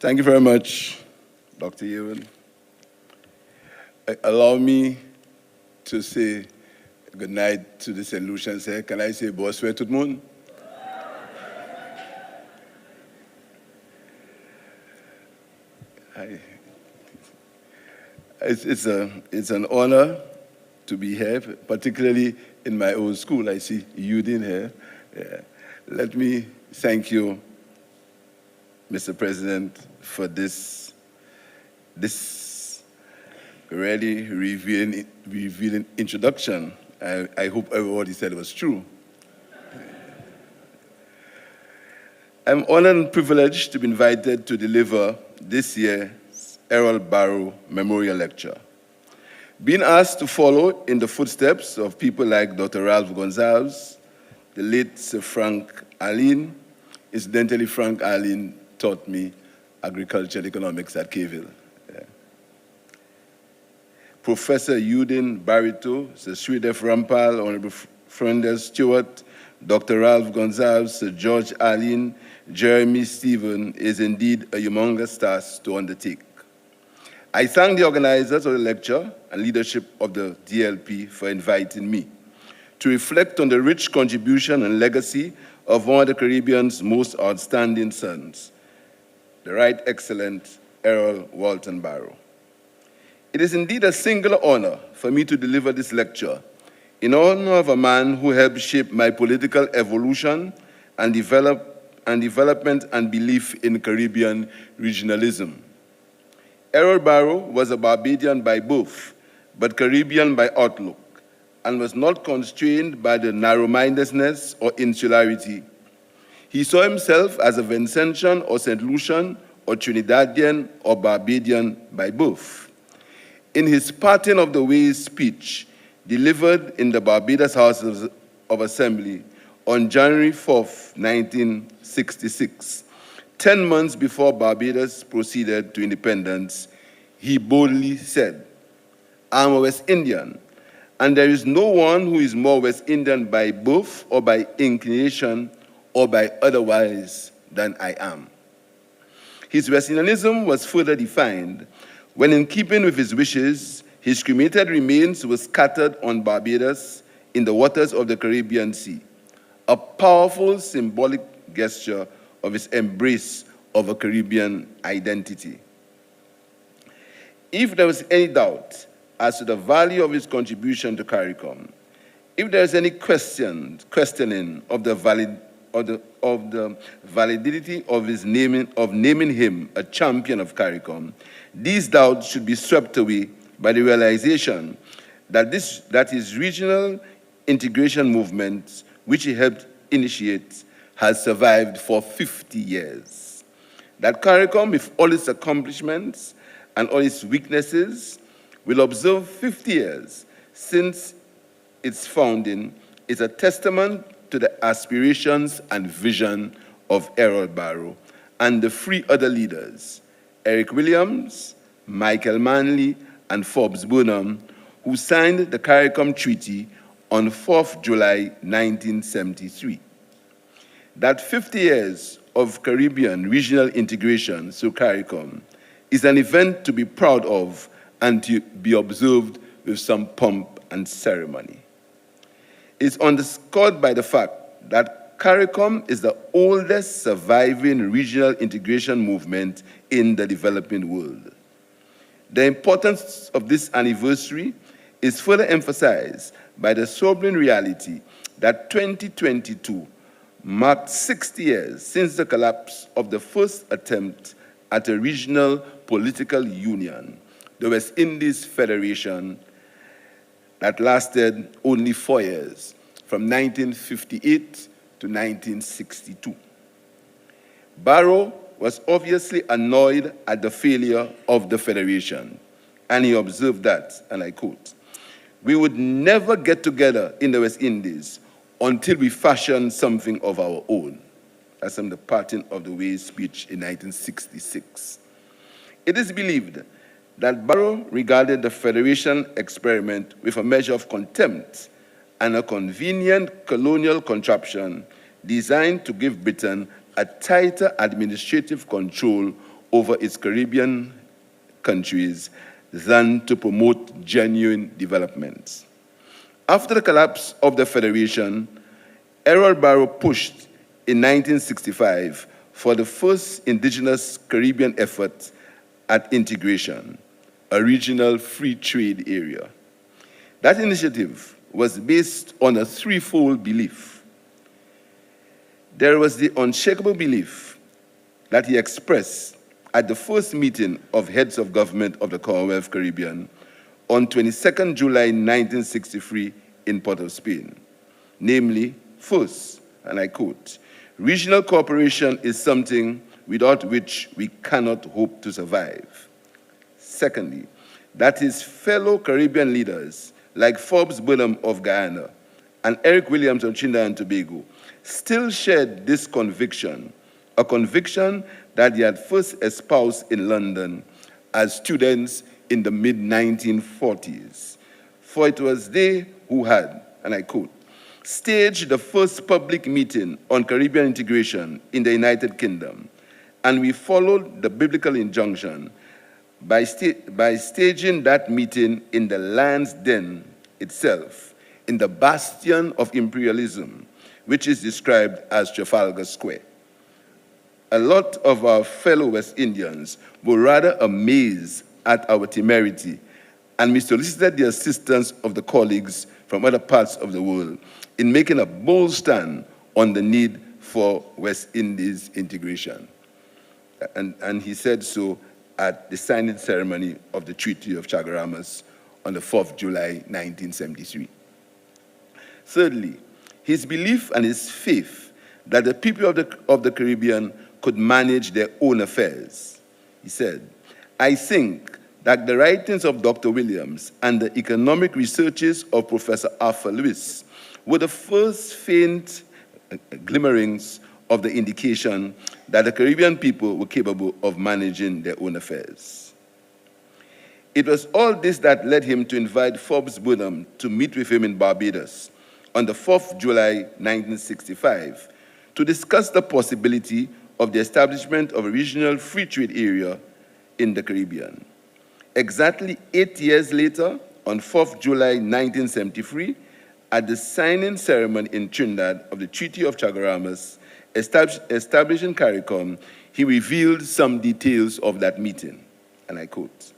Thank you very much, Dr. Ewan. Allow me to say good night to the St. Lucians here. Can I say bonsoir tout le monde? It's an honor to be here, particularly in my old school. I see Udin here. Yeah. Let me thank you, Mr. President, for this really revealing introduction. I hope everybody said it was true. I'm honored and privileged to be invited to deliver this year's Errol Barrow Memorial Lecture. Being asked to follow in the footsteps of people like Dr. Ralph Gonsalves, the late Sir Frank Allen. Incidentally, Frank Allen taught me agricultural economics at Caville. Yeah. Professor Udin Barito, Sir Sridhar Rampal, Honorable Flinders Stewart, Dr. Ralph Gonsalves, Sir George Allen, Jeremy Stephen is indeed a humongous task to undertake. I thank the organizers of the lecture and leadership of the DLP for inviting me to reflect on the rich contribution and legacy of one of the Caribbean's most outstanding sons, the Right Excellent Errol Walton Barrow. It is indeed a singular honor for me to deliver this lecture in honor of a man who helped shape my political evolution and development and belief in Caribbean regionalism. Errol Barrow was a Barbadian by birth, but Caribbean by outlook, and was not constrained by the narrow-mindedness or insularity. He saw himself as a Vincentian or St. Lucian or Trinidadian or Barbadian by birth. In his parting of the ways speech, delivered in the Barbados House of Assembly on January 4th, 1966, 10 months before Barbados proceeded to independence, he boldly said, "I'm a West Indian, and there is no one who is more West Indian by birth or by inclination or by otherwise than I am." His West Indianism was further defined when, in keeping with his wishes, his cremated remains were scattered on Barbados in the waters of the Caribbean Sea, a powerful symbolic gesture of his embrace of a Caribbean identity. If there was any doubt as to the value of his contribution to CARICOM, if there is any questioning of the validity of his naming him a champion of CARICOM, these doubts should be swept away by the realization that his regional integration movement, which he helped initiate, has survived for 50 years. That CARICOM, with all its accomplishments and all its weaknesses, will observe 50 years since its founding is a testament to the aspirations and vision of Errol Barrow and the three other leaders, Eric Williams, Michael Manley, and Forbes Burnham, who signed the CARICOM Treaty on 4th July 1973. That 50 years of Caribbean regional integration through CARICOM is an event to be proud of and to be observed with some pomp and ceremony. It's underscored by the fact that CARICOM is the oldest surviving regional integration movement in the developing world. The importance of this anniversary is further emphasized by the sobering reality that 2022 marked 60 years since the collapse of the first attempt at a regional political union, the West Indies Federation, that lasted only 4 years, from 1958 to 1962. Barrow was obviously annoyed at the failure of the Federation, and he observed that, and I quote, "We would never get together in the West Indies until we fashion something of our own." That's from the parting of the ways speech in 1966. It is believed that Barrow regarded the Federation experiment with a measure of contempt and a convenient colonial contraption designed to give Britain a tighter administrative control over its Caribbean countries than to promote genuine development. After the collapse of the Federation, Errol Barrow pushed in 1965 for the first indigenous Caribbean effort at integration, a regional free trade area. That initiative was based on a threefold belief. There was the unshakable belief that he expressed at the first meeting of heads of government of the Commonwealth Caribbean on 22nd July 1963 in Port of Spain. Namely, first, and I quote, "Regional cooperation is something without which we cannot hope to survive." Secondly, that his fellow Caribbean leaders, like Forbes Burnham of Guyana and Eric Williams of Trinidad and Tobago, still shared this conviction, a conviction that he had first espoused in London as students in the mid-1940s. For it was they who had, and I quote, "staged the first public meeting on Caribbean integration in the United Kingdom, and we followed the biblical injunction by staging that meeting in the Land's Den itself, in the bastion of imperialism, which is described as Trafalgar Square. A lot of our fellow West Indians were rather amazed at our temerity, and we solicited the assistance of the colleagues from other parts of the world in making a bold stand on the need for West Indies integration." And he said so at the signing ceremony of the Treaty of Chaguaramas on the 4th July 1973. Thirdly, his belief and his faith that the people of the Caribbean could manage their own affairs. He said, "I think that the writings of Dr. Williams and the economic researches of Professor Arthur Lewis were the first faint glimmerings of the indication that the Caribbean people were capable of managing their own affairs." It was all this that led him to invite Forbes Burnham to meet with him in Barbados on the 4th July 1965 to discuss the possibility of the establishment of a regional free trade area in the Caribbean. Exactly 8 years later, on 4th July 1973, at the signing ceremony in Trinidad of the Treaty of Chaguaramas, establishing CARICOM, he revealed some details of that meeting, and I quote,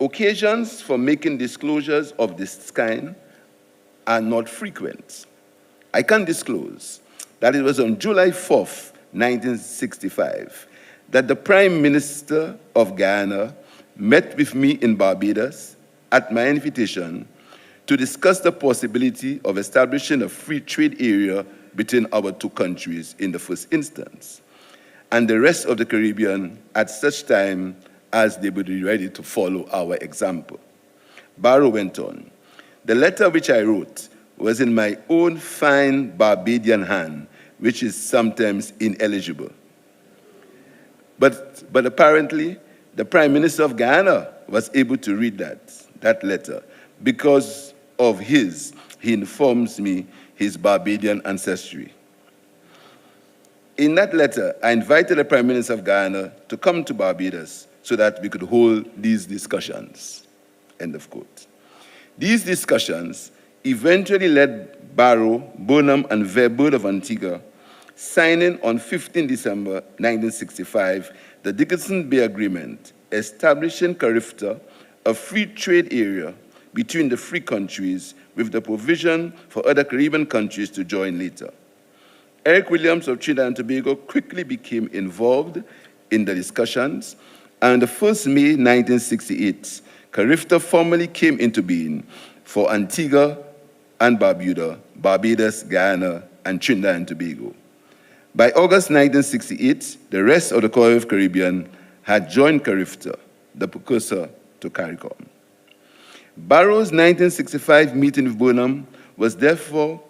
"Occasions for making disclosures of this kind are not frequent. I can disclose that it was on July 4th, 1965, that the Prime Minister of Guyana met with me in Barbados at my invitation to discuss the possibility of establishing a free trade area between our two countries in the first instance, and the rest of the Caribbean at such time as they would be ready to follow our example." Barrow went on, "The letter which I wrote was in my own fine Barbadian hand, which is sometimes ineligible. But apparently, the Prime Minister of Guyana was able to read that letter because of he informs me, his Barbadian ancestry. In that letter, I invited the Prime Minister of Guyana to come to Barbados so that we could hold these discussions." End of quote. These discussions eventually led Barrow, Burnham, and Verboord of Antigua signing on 15 December 1965 the Dickinson Bay Agreement, establishing CARIFTA, a free trade area between the free countries with the provision for other Caribbean countries to join later. Eric Williams of Trinidad and Tobago quickly became involved in the discussions, and on the 1st May 1968, CARIFTA formally came into being for Antigua and Barbuda, Barbados, Guyana, and Trinidad and Tobago. By August 1968, the rest of the Commonwealth Caribbean had joined CARIFTA, the precursor to CARICOM. Barrow's 1965 meeting with Burnham was therefore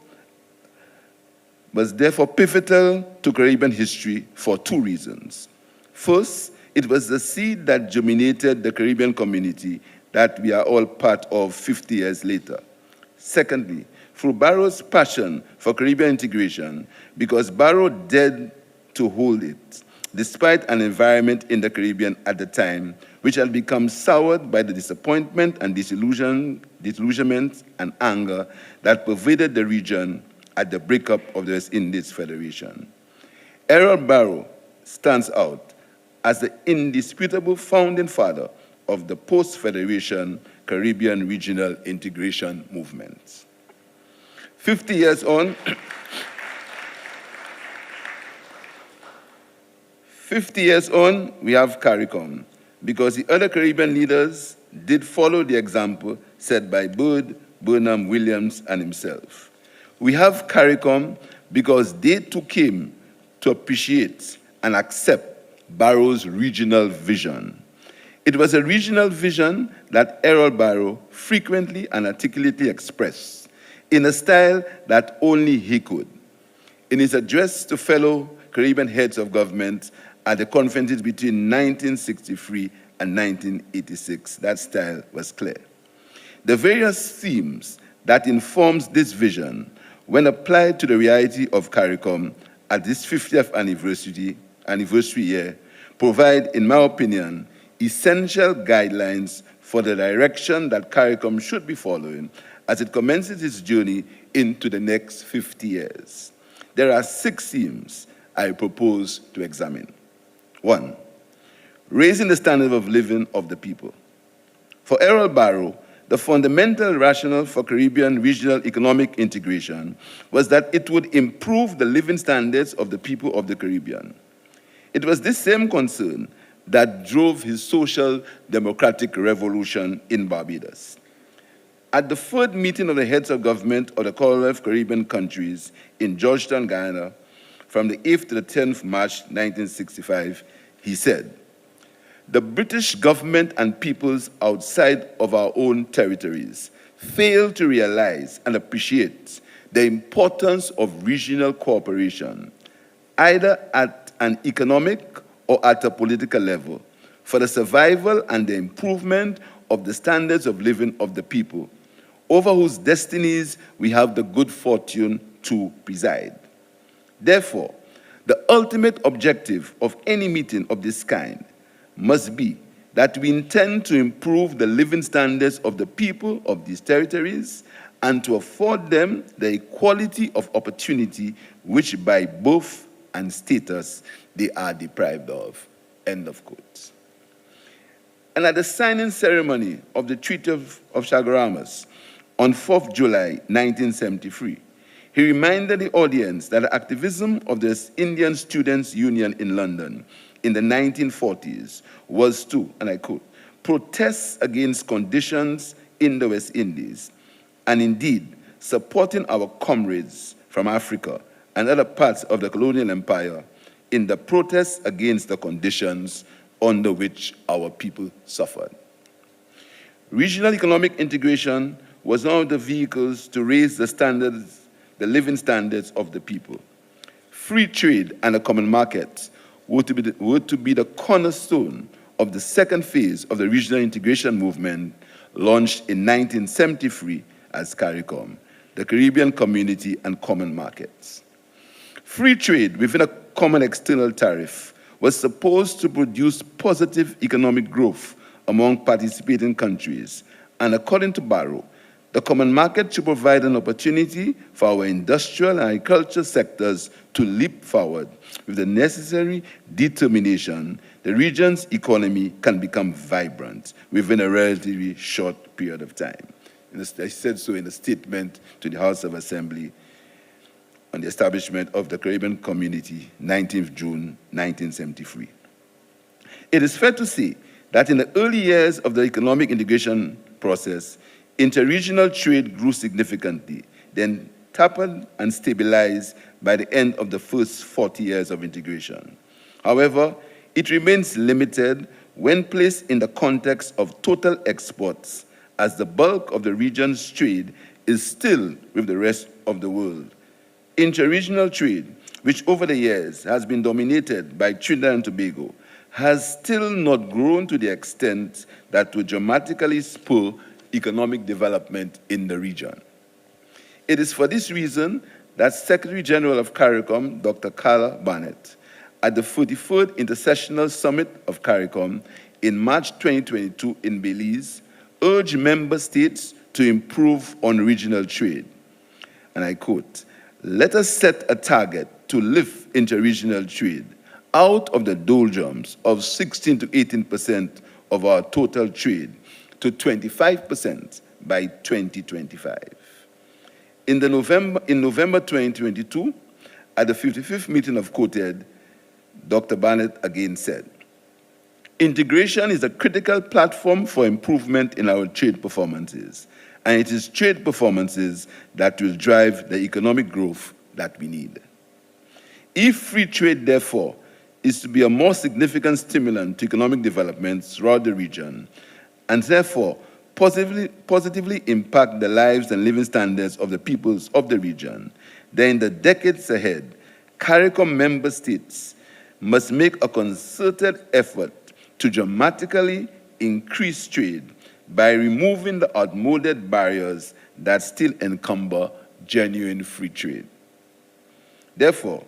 pivotal to Caribbean history for two reasons. First, it was the seed that germinated the Caribbean community that we are all part of 50 years later. Secondly, through Barrow's passion for Caribbean integration, because Barrow dared to hold it, despite an environment in the Caribbean at the time which had become soured by the disappointment and disillusionment and anger that pervaded the region at the breakup of the West Indies Federation. Errol Barrow stands out as the indisputable founding father of the post-Federation Caribbean regional integration movement. 50 years on, 50 years on, we have CARICOM, because the other Caribbean leaders did follow the example set by Byrd, Burnham, Williams, and himself. We have CARICOM because they too came to appreciate and accept Barrow's regional vision. It was a regional vision that Errol Barrow frequently and articulately expressed in a style that only he could. In his address to fellow Caribbean heads of government at the conferences between 1963 and 1986, that style was clear. The various themes that informs this vision, when applied to the reality of CARICOM at this 50th anniversary year, provide, in my opinion, essential guidelines for the direction that CARICOM should be following as it commences its journey into the next 50 years. There are 6 themes I propose to examine. 1, raising the standard of living of the people. For Errol Barrow, the fundamental rationale for Caribbean regional economic integration was that it would improve the living standards of the people of the Caribbean. It was this same concern that drove his social democratic revolution in Barbados. At the third meeting of the heads of government of the Commonwealth Caribbean countries in Georgetown, Guyana, from the 8th to the 10th March 1965, he said, "The British government and peoples outside of our own territories fail to realize and appreciate the importance of regional cooperation, either at an economic or at a political level, for the survival and the improvement of the standards of living of the people, over whose destinies we have the good fortune to preside. Therefore, the ultimate objective of any meeting of this kind must be that we intend to improve the living standards of the people of these territories and to afford them the equality of opportunity which by birth and status they are deprived of." End of quote. And at the signing ceremony of the Treaty of Chaguaramas on 4th July 1973, he reminded the audience that the activism of the Indian Students' Union in London in the 1940s was to, and I quote, "protest against conditions in the West Indies, and indeed supporting our comrades from Africa and other parts of the colonial empire in the protests against the conditions under which our people suffered." Regional economic integration was one of the vehicles to raise the standards, the living standards of the people. Free trade and a common market were to be the cornerstone of the second phase of the regional integration movement launched in 1973 as CARICOM, the Caribbean Community and Common Markets. Free trade within a common external tariff was supposed to produce positive economic growth among participating countries, and according to Barrow, the common market should provide an opportunity for our industrial and agricultural sectors to leap forward. With the necessary determination, the region's economy can become vibrant within a relatively short period of time. I said so in a statement to the House of Assembly on the establishment of the Caribbean Community, 19th June 1973. It is fair to say that in the early years of the economic integration process, interregional trade grew significantly, then tapered and stabilized by the end of the first 40 years of integration. However, it remains limited when placed in the context of total exports, as the bulk of the region's trade is still with the rest of the world. Interregional trade, which over the years has been dominated by Trinidad and Tobago, has still not grown to the extent that would dramatically spur economic development in the region. It is for this reason that Secretary General of CARICOM, Dr. Carla Barnett, at the 43rd Intersessional Summit of CARICOM in March 2022 in Belize, urged member states to improve on regional trade. And I quote, "Let us set a target to lift interregional trade out of the doldrums of 16 to 18% of our total trade to 25% by 2025. In November 2022, at the 55th meeting of COTED, Dr. Barnett again said, "Integration is a critical platform for improvement in our trade performances, and it is trade performances that will drive the economic growth that we need. If free trade, therefore, is to be a more significant stimulant to economic development throughout the region, and therefore positively impact the lives and living standards of the peoples of the region, then in the decades ahead, CARICOM member states must make a concerted effort to dramatically increase trade by removing the outmoded barriers that still encumber genuine free trade. Therefore,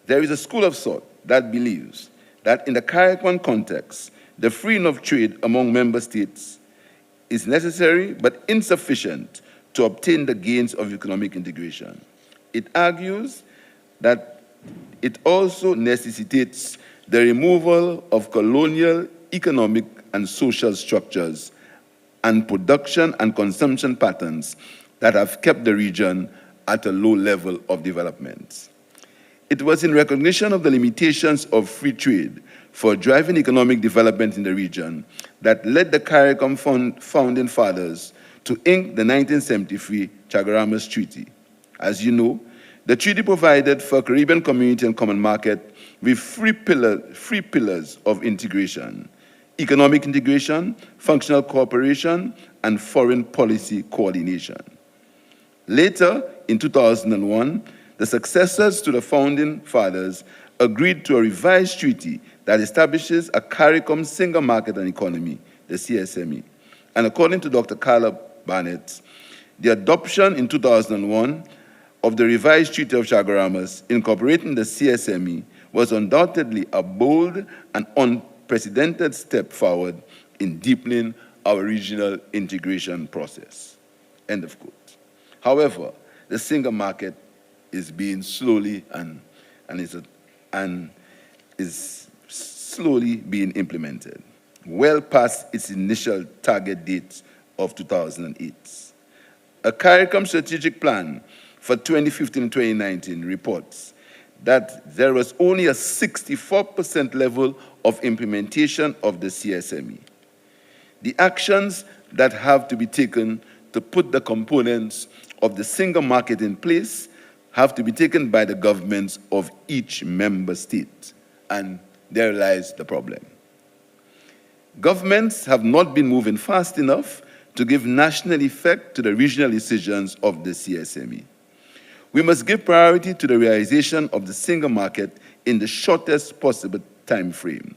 there is a school of thought that believes that in the CARICOM context, the freeing of trade among member states is necessary but insufficient to obtain the gains of economic integration. It argues that it also necessitates the removal of colonial economic and social structures and production and consumption patterns that have kept the region at a low level of development. It was in recognition of the limitations of free trade for driving economic development in the region that led the CARICOM founding fathers to ink the 1973 Chaguaramas Treaty. As you know, the treaty provided for a Caribbean community and common market with three pillars of integration: economic integration, functional cooperation, and foreign policy coordination. Later, in 2001, the successors to the founding fathers agreed to a revised treaty that establishes a CARICOM single market and economy, the CSME. And according to Dr. Carla Barnett, the adoption in 2001 of the revised Treaty of Chaguaramas incorporating the CSME was undoubtedly a bold and unprecedented step forward in deepening our regional integration process." End of quote. However, the single market is being slowly and is slowly being implemented, well past its initial target date of 2008. A CARICOM strategic plan for 2015 and 2019 reports that there was only a 64% level of implementation of the CSME. The actions that have to be taken to put the components of the single market in place have to be taken by the governments of each member state, and there lies the problem. Governments have not been moving fast enough to give national effect to the regional decisions of the CSME. We must give priority to the realization of the single market in the shortest possible time frame.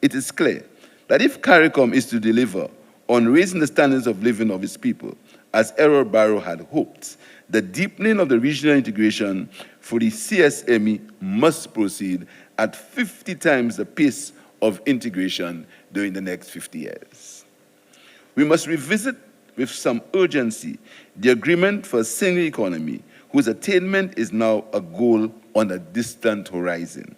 It is clear that if CARICOM is to deliver on raising the standards of living of its people, as Errol Barrow had hoped, the deepening of the regional integration for the CSME must proceed at 50 times the pace of integration during the next 50 years. We must revisit with some urgency the agreement for a single economy whose attainment is now a goal on a distant horizon.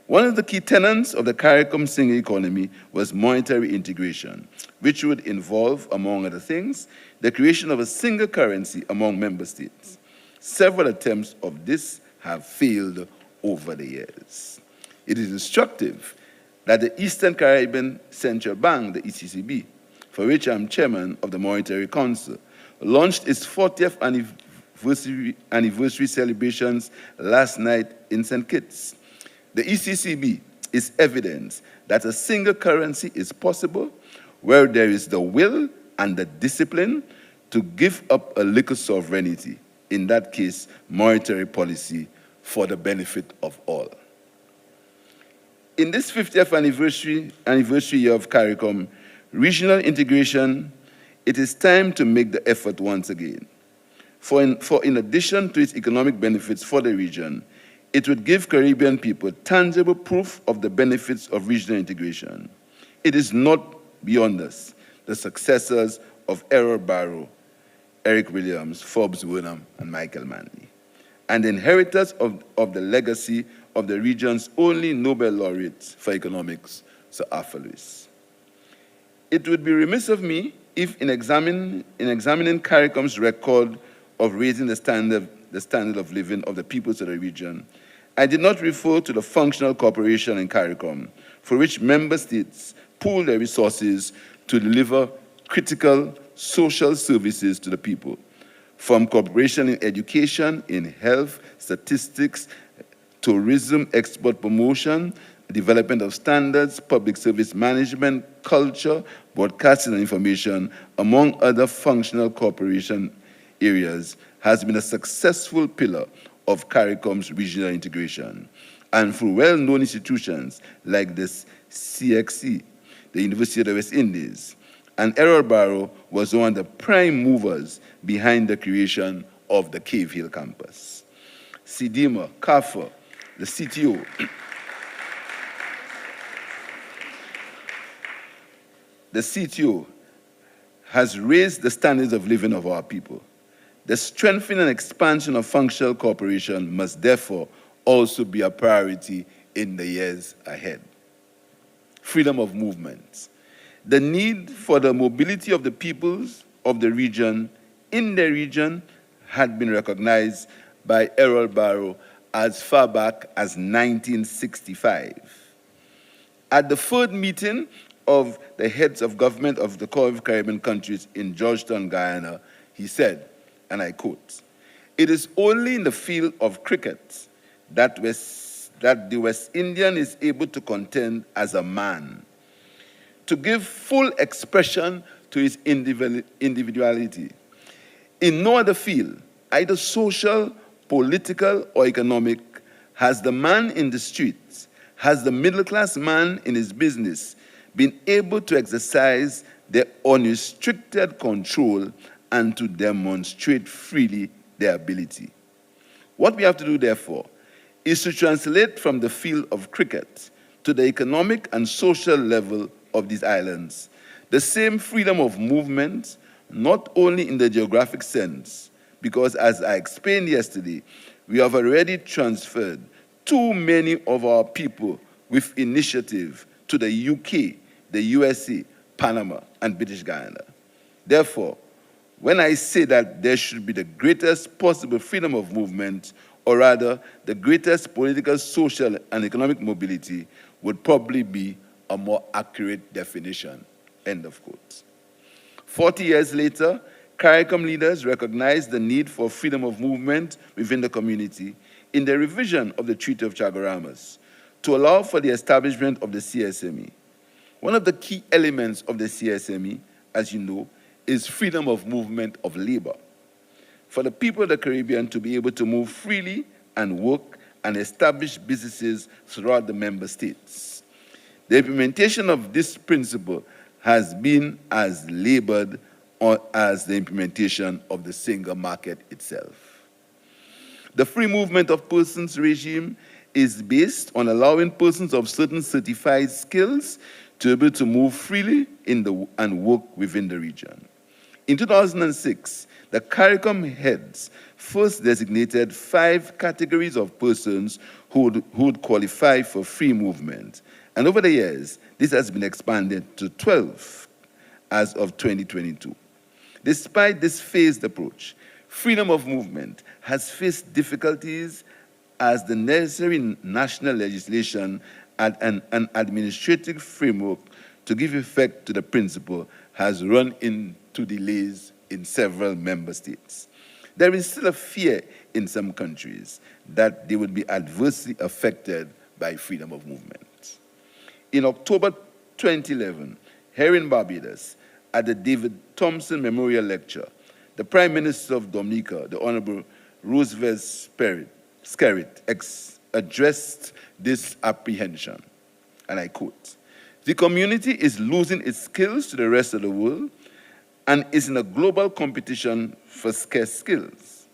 One of the key tenets of the CARICOM single economy was monetary integration, which would involve, among other things, the creation of a single currency among member states. Several attempts of this have failed over the years. It is instructive that the Eastern Caribbean Central Bank, the ECCB, for which I'm chairman of the Monetary Council, launched its 40th anniversary celebrations last night in St. Kitts. The ECCB is evidence that a single currency is possible where there is the will and the discipline to give up a little sovereignty, in that case, monetary policy, for the benefit of all. In this 50th anniversary year of CARICOM, regional integration, it is time to make the effort once again. For in addition to its economic benefits for the region, It would give Caribbean people tangible proof of the benefits of regional integration. It is not beyond us, the successors of Errol Barrow, Eric Williams, Forbes Burnham, and Michael Manley, and inheritors of the legacy of the region's only Nobel laureate for economics, Sir Arthur Lewis. It would be remiss of me if, in examining CARICOM's record of raising the standard of living of the peoples of the region, I did not refer to the functional cooperation in CARICOM, for which member states pool their resources to deliver critical social services to the people, from cooperation in education, in health, statistics, tourism, export promotion, development of standards, public service management, culture, broadcasting and information, among other functional cooperation areas, has been a successful pillar of CARICOM's regional integration. And through well-known institutions like this CXC, the University of the West Indies, and Errol Barrow was one of the prime movers behind the creation of the Cave Hill campus. CDMA, CAFA, the CTO, the CTO has raised the standards of living of our people. The strengthening and expansion of functional cooperation must therefore also be a priority in the years ahead. Freedom of movement. The need for the mobility of the peoples of the region in the region had been recognized by Errol Barrow as far back as 1965. At the third meeting of the heads of government of the core of Caribbean countries in Georgetown, Guyana, he said, and I quote, "It is only in the field of cricket that the West Indian is able to contend as a man, to give full expression to his individuality. In no other field, either social, political, or economic, has the man in the streets, has the middle-class man in his business been able to exercise their unrestricted control and to demonstrate freely their ability. What we have to do, therefore, is to translate from the field of cricket to the economic and social level of these islands the same freedom of movement, not only in the geographic sense, because as I explained yesterday, we have already transferred too many of our people with initiative to the UK, the USA, Panama, and British Guyana. Therefore, when I say that there should be the greatest possible freedom of movement, or rather, the greatest political, social, and economic mobility would probably be a more accurate definition, end of quote. 40 years later, CARICOM leaders recognized the need for freedom of movement within the community in the revision of the Treaty of Chaguaramas to allow for the establishment of the CSME. One of the key elements of the CSME, as you know, is freedom of movement of labor. For the people of the Caribbean to be able to move freely and work and establish businesses throughout the member states. The implementation of this principle has been as labored as the implementation of the single market itself. The free movement of persons regime is based on allowing persons of certain certified skills to be able to move freely and work within the region. In 2006, the CARICOM heads first designated 5 categories of persons who would qualify for free movement. And over the years, this has been expanded to 12 as of 2022. Despite this phased approach, freedom of movement has faced difficulties as the necessary national legislation and an administrative framework to give effect to the principle has run into delays in several member states. There is still a fear in some countries that they would be adversely affected by freedom of movement. In October 2011, here in Barbados, at the David Thompson Memorial Lecture, the Prime Minister of Dominica, the Honorable Roosevelt Skerrit, addressed this apprehension, and I quote, "The community is losing its skills to the rest of the world and is in a global competition for scarce skills.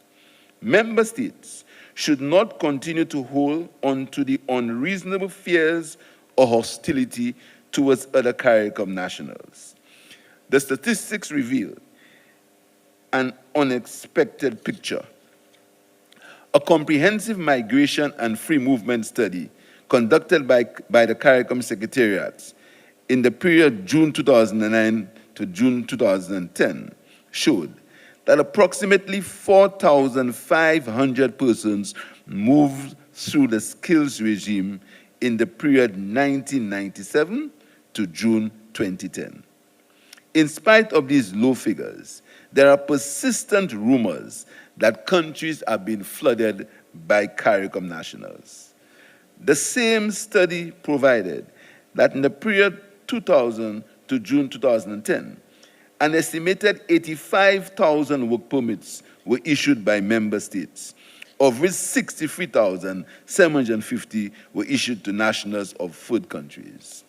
Member states should not continue to hold on to the unreasonable fears or hostility towards other CARICOM nationals. The statistics reveal an unexpected picture. A comprehensive migration and free movement study conducted by the CARICOM Secretariat in the period June 2009 to June 2010 showed that approximately 4,500 persons moved through the skills regime in the period 1997 to June 2010. In spite of these low figures, there are persistent rumors that countries are being flooded by CARICOM nationals. The same study provided that in the period 2000 to June 2010, an estimated 85,000 work permits were issued by member states, of which 63,750 were issued to nationals of third countries.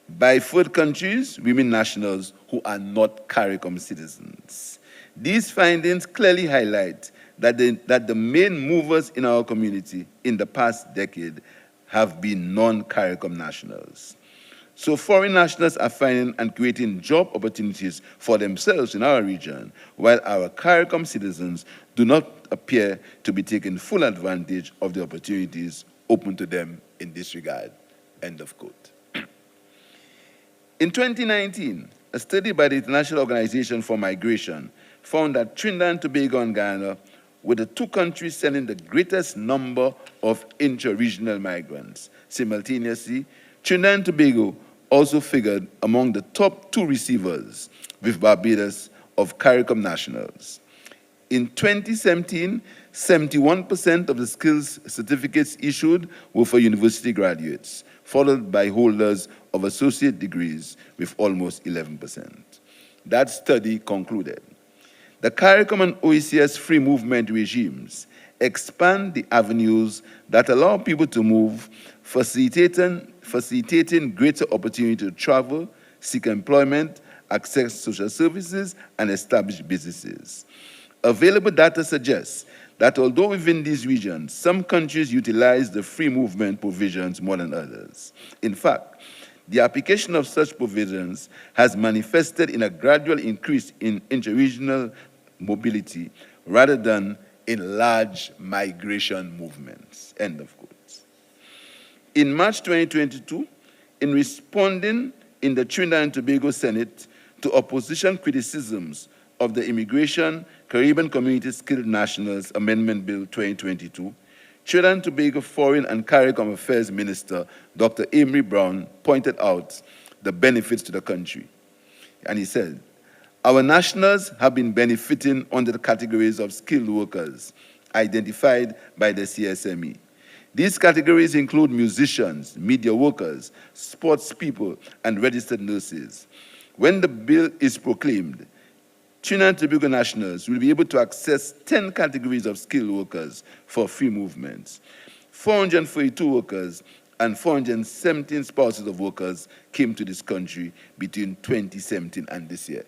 By third countries, we mean nationals who are not CARICOM citizens. These findings clearly highlight that the main movers in our community in the past decade have been non-CARICOM nationals. So foreign nationals are finding and creating job opportunities for themselves in our region, while our CARICOM citizens do not appear to be taking full advantage of the opportunities open to them in this regard. End of quote. In 2019, a study by the International Organization for Migration found that Trinidad and Tobago and Guyana were the two countries sending the greatest number of intra-regional migrants. Simultaneously, Trinidad and Tobago also figured among the top two receivers, with Barbados, of CARICOM nationals. In 2017, 71% of the skills certificates issued were for university graduates, followed by holders of associate degrees with almost 11%. That study concluded the CARICOM and OECS free movement regimes expand the avenues that allow people to move, facilitating greater opportunity to travel, seek employment, access social services, and establish businesses. Available data suggests that although within these regions, some countries utilize the free movement provisions more than others. In fact, the application of such provisions has manifested in a gradual increase in interregional mobility rather than in large migration movements. End of quote. In March 2022, in responding in the Trinidad and Tobago Senate to opposition criticisms of the Immigration, Caribbean Community Skilled Nationals Amendment Bill 2022, Trinidad and Tobago Foreign and CARICOM Affairs Minister, Dr. Amory Brown, pointed out the benefits to the country. And he said, our nationals have been benefiting under the categories of skilled workers identified by the CSME. These categories include musicians, media workers, sports people, and registered nurses. When the bill is proclaimed, Trinidad and Tobago nationals will be able to access 10 categories of skilled workers for free movements. 442 workers and 417 spouses of workers came to this country between 2017 and this year.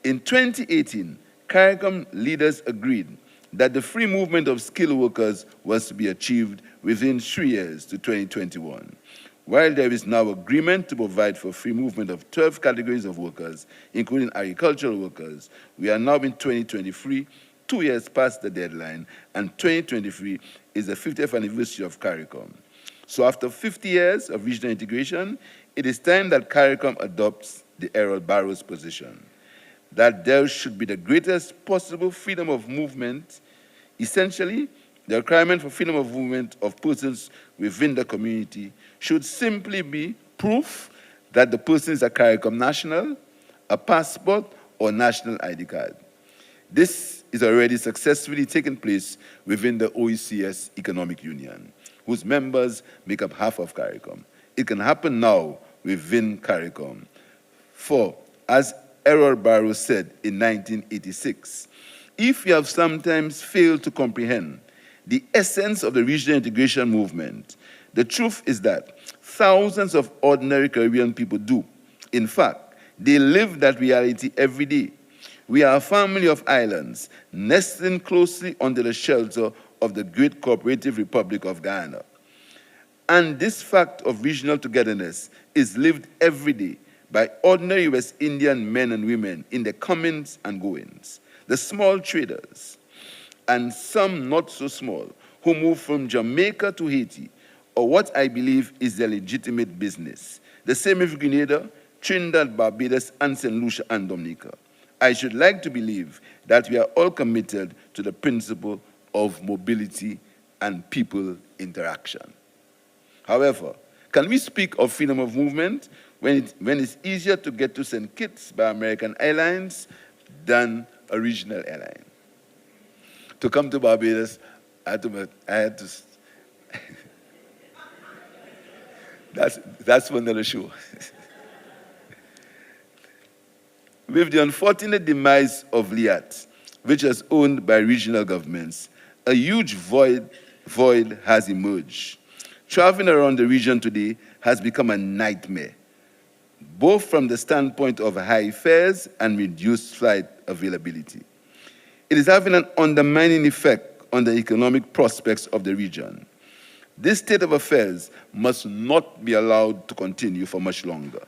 In 2018, CARICOM leaders agreed that the free movement of skilled workers was to be achieved within 3 years to 2021. While there is now agreement to provide for free movement of 12 categories of workers, including agricultural workers, we are now in 2023, 2 years past the deadline, and 2023 is the 50th anniversary of CARICOM. So after 50 years of regional integration, it is time that CARICOM adopts the Errol Barrow's position, that there should be the greatest possible freedom of movement. Essentially, the requirement for freedom of movement of persons within the community should simply be proof that the person is a CARICOM national, a passport, or national ID card. This is already successfully taking place within the OECS Economic Union, whose members make up half of CARICOM. It can happen now within CARICOM. For, as Errol Barrow said in 1986, if you have sometimes failed to comprehend the essence of the regional integration movement, the truth is that thousands of ordinary Caribbean people do. In fact, they live that reality every day. We are a family of islands, nesting closely under the shelter of the great cooperative Republic of Guyana. And this fact of regional togetherness is lived every day by ordinary West Indian men and women in their comings and goings, the small traders, and some not so small, who move from Jamaica to Haiti, or what I believe is their legitimate business. The same with Grenada, Trinidad, Barbados, and St. Lucia and Dominica. I should like to believe that we are all committed to the principle of mobility and people interaction. However, can we speak of freedom of movement when it's easier to get to St. Kitts by American Airlines than a regional airline? To come to Barbados, I had to that's one other show. With the unfortunate demise of LIAT, which is owned by regional governments, a huge void has emerged. Traveling around the region today has become a nightmare, both from the standpoint of high fares and reduced flight availability. It is having an undermining effect on the economic prospects of the region. This state of affairs must not be allowed to continue for much longer.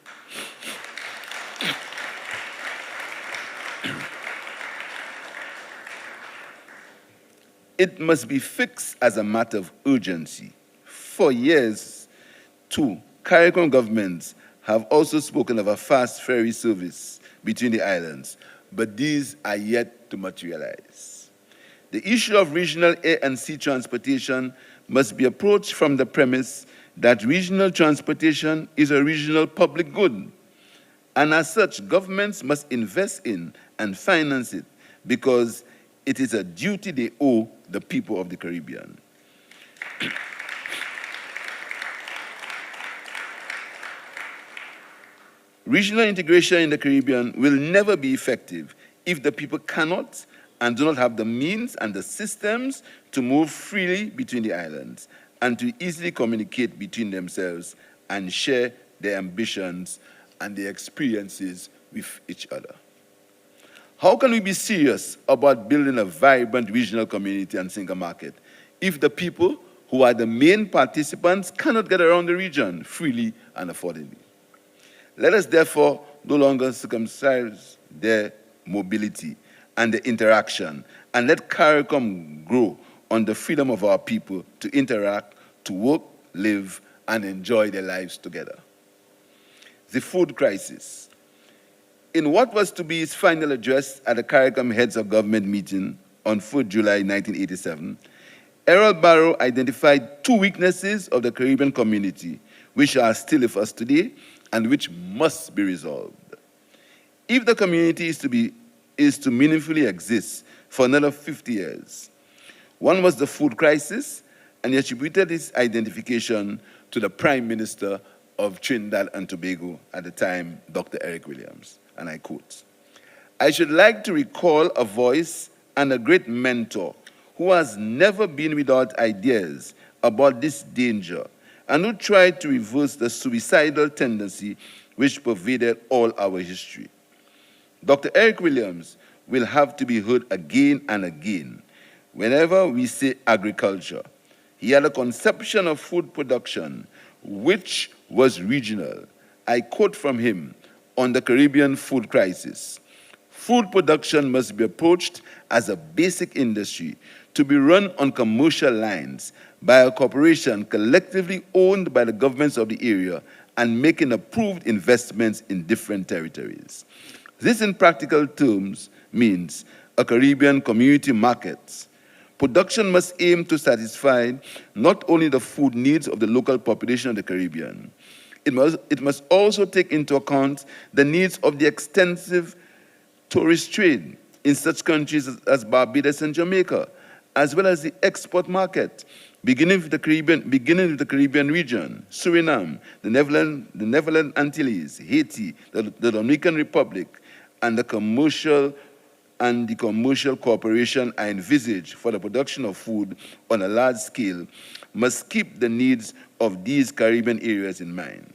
It must be fixed as a matter of urgency. For years, too, CARICOM governments have also spoken of a fast ferry service between the islands, but these are yet to materialize. The issue of regional air and sea transportation must be approached from the premise that regional transportation is a regional public good, and as such, governments must invest in and finance it because it is a duty they owe the people of the Caribbean. Regional integration in the Caribbean will never be effective if the people cannot and do not have the means and the systems to move freely between the islands and to easily communicate between themselves and share their ambitions and their experiences with each other. How can we be serious about building a vibrant regional community and single market if the people who are the main participants cannot get around the region freely and affordably? Let us therefore no longer circumcise their mobility and the interaction, and let CARICOM grow on the freedom of our people to interact, to work, live, and enjoy their lives together. The food crisis. In what was to be his final address at the CARICOM Heads of Government meeting on 4th July 1987, Errol Barrow identified two weaknesses of the Caribbean community, which are still with us today and which must be resolved. If the community is to meaningfully exist for another 50 years, one was the food crisis, and he attributed his identification to the Prime Minister of Trinidad and Tobago at the time, Dr. Eric Williams, and I quote, "I should like to recall a voice and a great mentor who has never been without ideas about this danger and who tried to reverse the suicidal tendency which pervaded all our history. Dr. Eric Williams will have to be heard again and again. Whenever we say agriculture, he had a conception of food production which was regional. I quote from him on the Caribbean food crisis. Food production must be approached as a basic industry to be run on commercial lines by a corporation collectively owned by the governments of the area and making approved investments in different territories. This in practical terms means a Caribbean community market. Production must aim to satisfy not only the food needs of the local population of the Caribbean, it must also take into account the needs of the extensive tourist trade in such countries as Barbados and Jamaica, as well as the export market, beginning with the Caribbean region, Suriname, the Netherlands Antilles, Haiti, the Dominican Republic, and the commercial cooperation I envisage for the production of food on a large scale must keep the needs of these Caribbean areas in mind.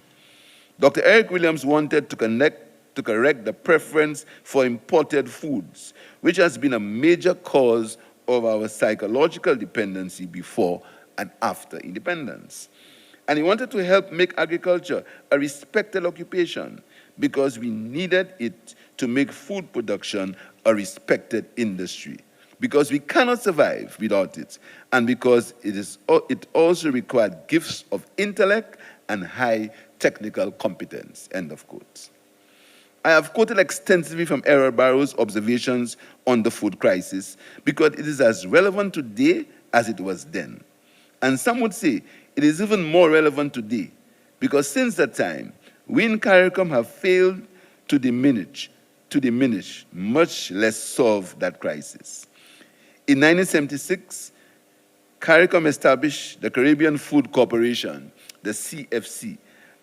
Dr. Eric Williams wanted to connect to correct the preference for imported foods, which has been a major cause of our psychological dependency before and after independence. And he wanted to help make agriculture a respected occupation because we needed it to make food production a respected industry, because we cannot survive without it, and because it also required gifts of intellect and high technical competence, end of quote. I have quoted extensively from Errol Barrow's observations on the food crisis because it is as relevant today as it was then. And some would say it is even more relevant today because since that time, we in CARICOM have failed to diminish, much less solve that crisis. In 1976, CARICOM established the Caribbean Food Corporation, the CFC,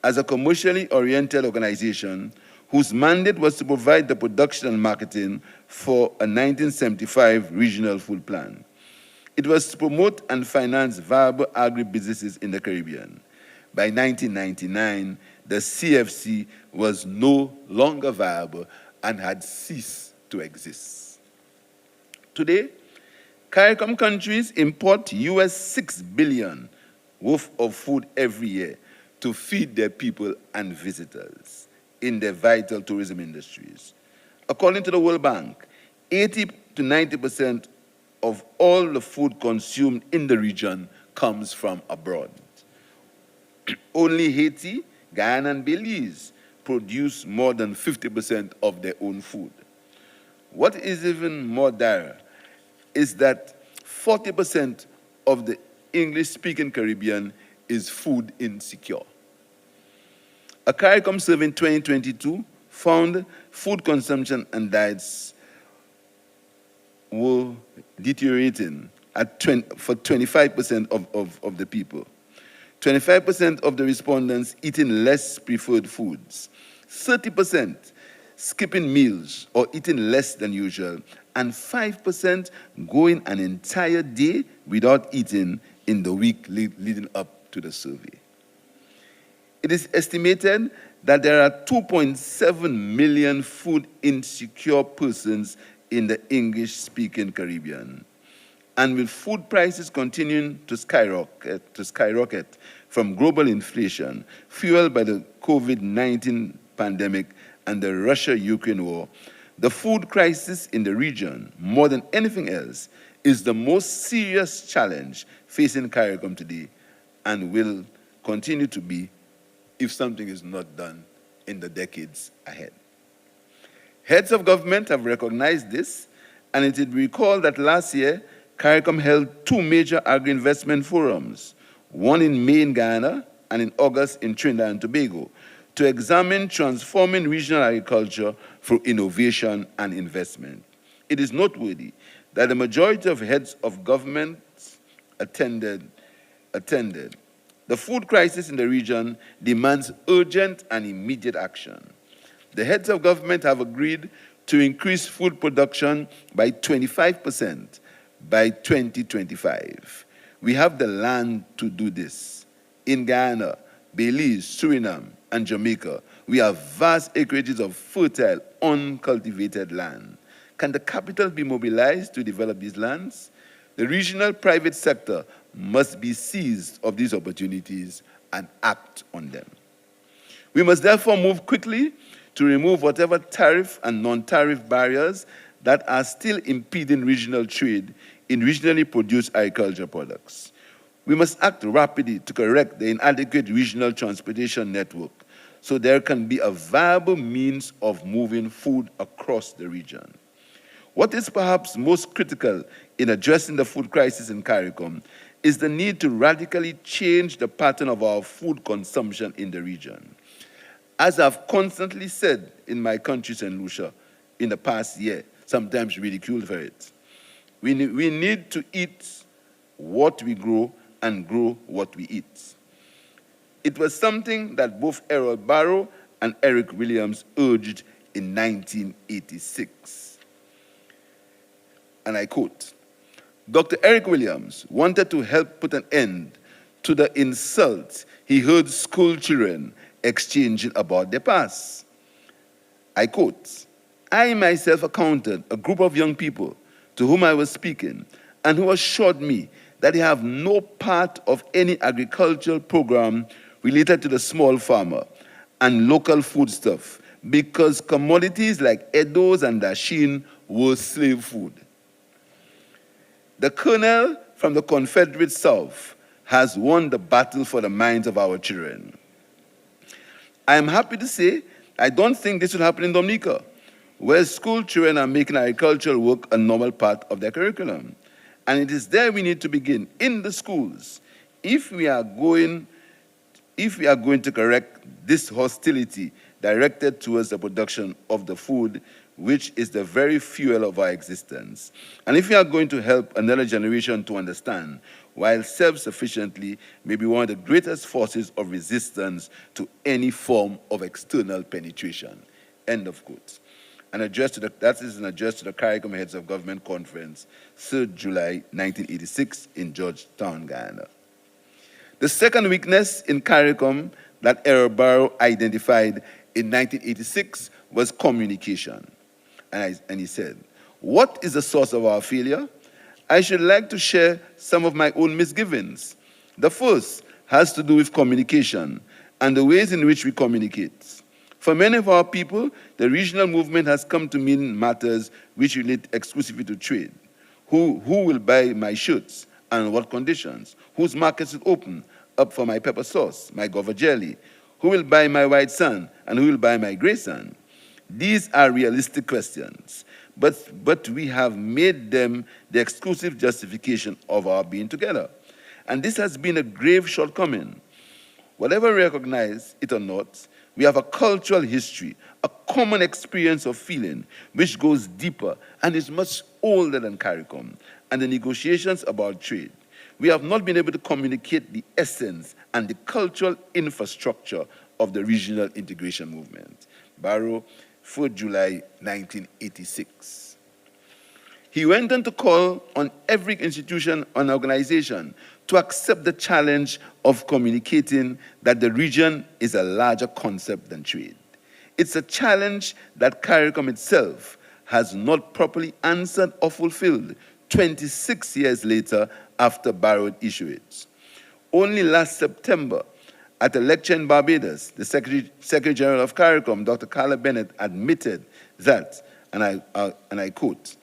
as a commercially oriented organization whose mandate was to provide the production and marketing for a 1975 regional food plan. It was to promote and finance viable agribusinesses in the Caribbean. By 1999, the CFC was no longer viable and had ceased to exist. Today, CARICOM countries import US $6 billion worth of food every year to feed their people and visitors in their vital tourism industries. According to the World Bank, 80 to 90% of all the food consumed in the region comes from abroad. Only Haiti, Guyana, and Belize produce more than 50% of their own food. What is even more dire is that 40% of the English-speaking Caribbean is food insecure. A CARICOM survey in 2022 found food consumption and diets were deteriorating for 25% of the people. 25% of the respondents eating less preferred foods, 30% skipping meals or eating less than usual, and 5% going an entire day without eating in the week leading up to the survey. It is estimated that there are 2.7 million food insecure persons in the English-speaking Caribbean. And with food prices continuing to skyrocket from global inflation, fueled by the COVID-19 pandemic and the Russia-Ukraine war, the food crisis in the region, more than anything else, is the most serious challenge facing CARICOM today and will continue to be if something is not done in the decades ahead. Heads of government have recognized this, and it is recalled that last year, CARICOM held two major agri-investment forums, one in May in Guyana and in August in Trinidad and Tobago, to examine transforming regional agriculture through innovation and investment. It is noteworthy that the majority of heads of government attended. The food crisis in the region demands urgent and immediate action. The heads of government have agreed to increase food production by 25% by 2025. We have the land to do this. In Guyana, Belize, Suriname, and Jamaica, we have vast acreages of fertile, uncultivated land. Can the capital be mobilized to develop these lands? The regional private sector must be seized of these opportunities and act on them. We must therefore move quickly to remove whatever tariff and non-tariff barriers that are still impeding regional trade in regionally produced agricultural products. We must act rapidly to correct the inadequate regional transportation network so there can be a viable means of moving food across the region. What is perhaps most critical in addressing the food crisis in CARICOM is the need to radically change the pattern of our food consumption in the region. As I've constantly said in my country, St. Lucia, in the past year, sometimes ridiculed for it, we need to eat what we grow and grow what we eat. It was something that both Errol Barrow and Eric Williams urged in 1986. And I quote, Dr. Eric Williams wanted to help put an end to the insults he heard school children exchanging about their past. I quote, "I myself encountered a group of young people to whom I was speaking and who assured me that they have no part of any agricultural program related to the small farmer and local foodstuff because commodities like Edos and Dashin were slave food. The colonel from the Confederate South has won the battle for the minds of our children." I am happy to say I don't think this will happen in Dominica, where school children are making agricultural work a normal part of their curriculum. And it is there we need to begin, in the schools. If we are going to correct this hostility directed towards the production of the food, which is the very fuel of our existence, and if we are going to help another generation to understand, while self-sufficiently may be one of the greatest forces of resistance to any form of external penetration. End of quote. That is an address to the CARICOM Heads of Government Conference, 3rd July 1986 in Georgetown, Guyana. The second weakness in CARICOM that Errol Barrow identified in 1986 was communication. And he said, "What is the source of our failure? I should like to share some of my own misgivings. The first has to do with communication and the ways in which we communicate. For many of our people, the regional movement has come to mean matters which relate exclusively to trade. Who will buy my shirts and on what conditions? Whose markets will open up for my pepper sauce, my gova jelly? Who will buy my white sand and who will buy my gray sand? These are realistic questions, but we have made them the exclusive justification of our being together. And this has been a grave shortcoming. Whatever we recognize it or not, we have a cultural history, a common experience of feeling, which goes deeper and is much older than CARICOM and the negotiations about trade. We have not been able to communicate the essence and the cultural infrastructure of the regional integration movement." Barrow, 4th July 1986. He went on to call on every institution and organization to accept the challenge of communicating that the region is a larger concept than trade. It's a challenge that CARICOM itself has not properly answered or fulfilled 26 years later after Barrow issued it. Only last September, at a lecture in Barbados, the Secretary General of CARICOM, Dr. Carla Bennett, admitted that, and I quote,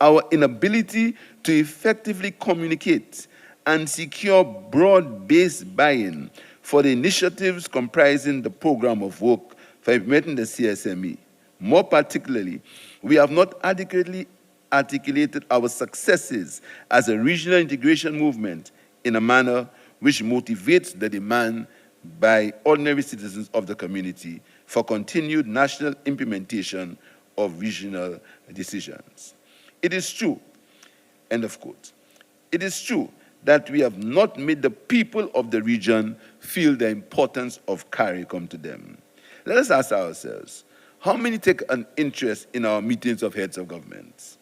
"Our inability to effectively communicate and secure broad-based buy-in for the initiatives comprising the program of work for implementing the CSME. More particularly, we have not adequately articulated our successes as a regional integration movement in a manner which motivates the demand by ordinary citizens of the community for continued national implementation of regional decisions. It is true," end of quote, "it is true that we have not made the people of the region feel the importance of CARICOM to them. Let us ask ourselves, how many take an interest in our meetings of heads of governments?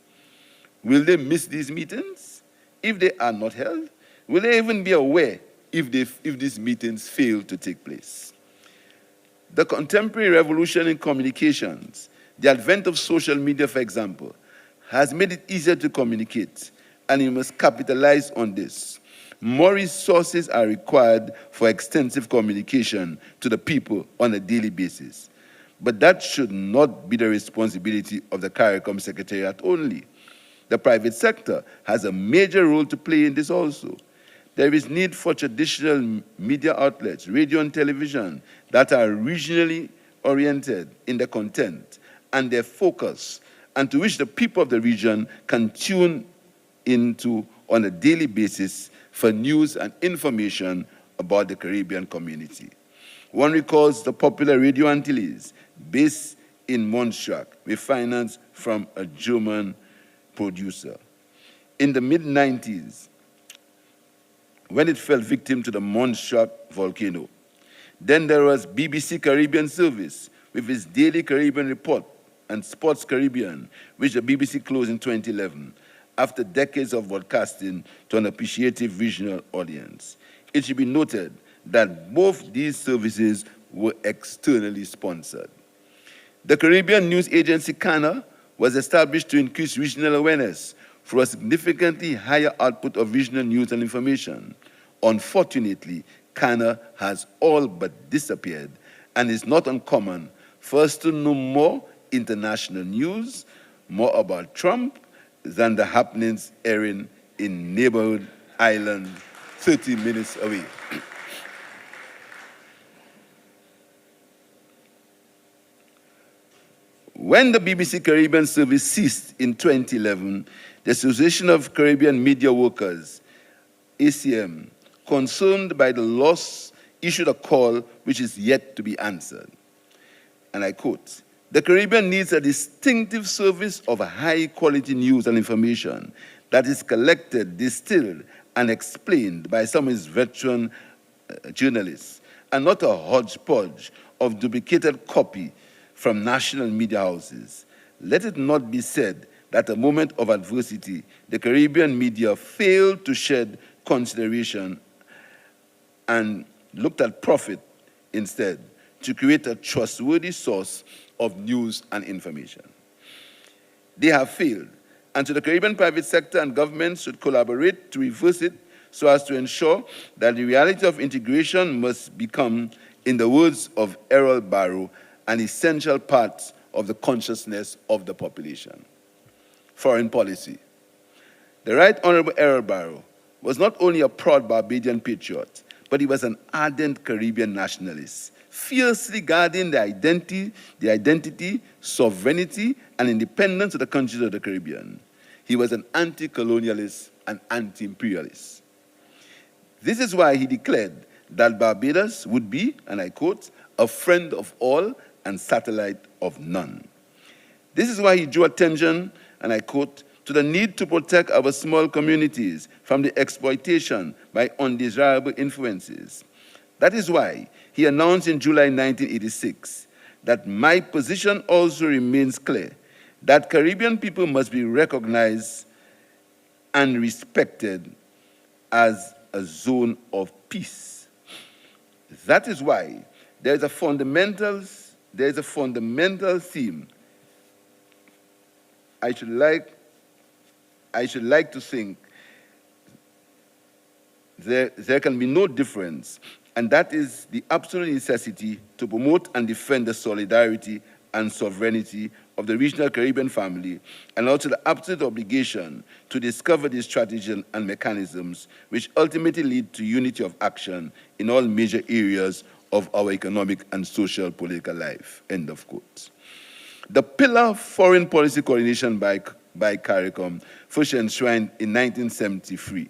Will they miss these meetings if they are not held? Will they even be aware if these meetings fail to take place? The contemporary revolution in communications, the advent of social media, for example, has made it easier to communicate, and we must capitalize on this. More resources are required for extensive communication to the people on a daily basis. But that should not be the responsibility of the CARICOM Secretariat only. The private sector has a major role to play in this also. There is need for traditional media outlets, radio and television, that are regionally oriented in their content and their focus, and to which the people of the region can tune into on a daily basis for news and information about the Caribbean community. One recalls the popular Radio Antilles, based in Montserrat, with finance from a German producer. In the mid-90s, when it fell victim to the Montserrat volcano, then there was BBC Caribbean Service with its daily Caribbean report and Sports Caribbean, which the BBC closed in 2011, after decades of broadcasting to an appreciative regional audience. It should be noted that both these services were externally sponsored. The Caribbean news agency CANA was established to increase regional awareness through a significantly higher output of regional news and information. Unfortunately, CANA has all but disappeared, and it's not uncommon for us to know more international news, more about Trump, than the happenings airing in neighborhood island 30 minutes away. When the BBC Caribbean service ceased in 2011, the Association of Caribbean Media Workers, ACM, concerned by the loss, issued a call which is yet to be answered. And I quote, "The Caribbean needs a distinctive service of high-quality news and information that is collected, distilled, and explained by some of its veteran journalists, and not a hodgepodge of duplicated copy from national media houses. Let it not be said that at a moment of adversity, the Caribbean media failed to shed consideration and looked at profit instead to create a trustworthy source of news and information. They have failed, and so the Caribbean private sector and government should collaborate to reverse it so as to ensure that the reality of integration must become, in the words of Errol Barrow, an essential part of the consciousness of the population." Foreign policy. The Right Honorable Errol Barrow was not only a proud Barbadian patriot, but he was an ardent Caribbean nationalist, fiercely guarding the identity, sovereignty, and independence of the countries of the Caribbean. He was an anti-colonialist and anti-imperialist. This is why he declared that Barbados would be, and I quote, "a friend of all and satellite of none." This is why he drew attention, and I quote, "to the need to protect our small communities from the exploitation by undesirable influences." That is why he announced in July 1986 that my position also remains clear, that Caribbean people must be recognized and respected as a zone of peace. That is why there is a fundamental theme. I should like to think there can be no difference, and that is the absolute necessity to promote and defend the solidarity and sovereignty of the regional Caribbean family, and also the absolute obligation to discover the strategies and mechanisms which ultimately lead to unity of action in all major areas of our economic and social political life, end of quote. The pillar foreign policy coordination by CARICOM, first enshrined in 1973,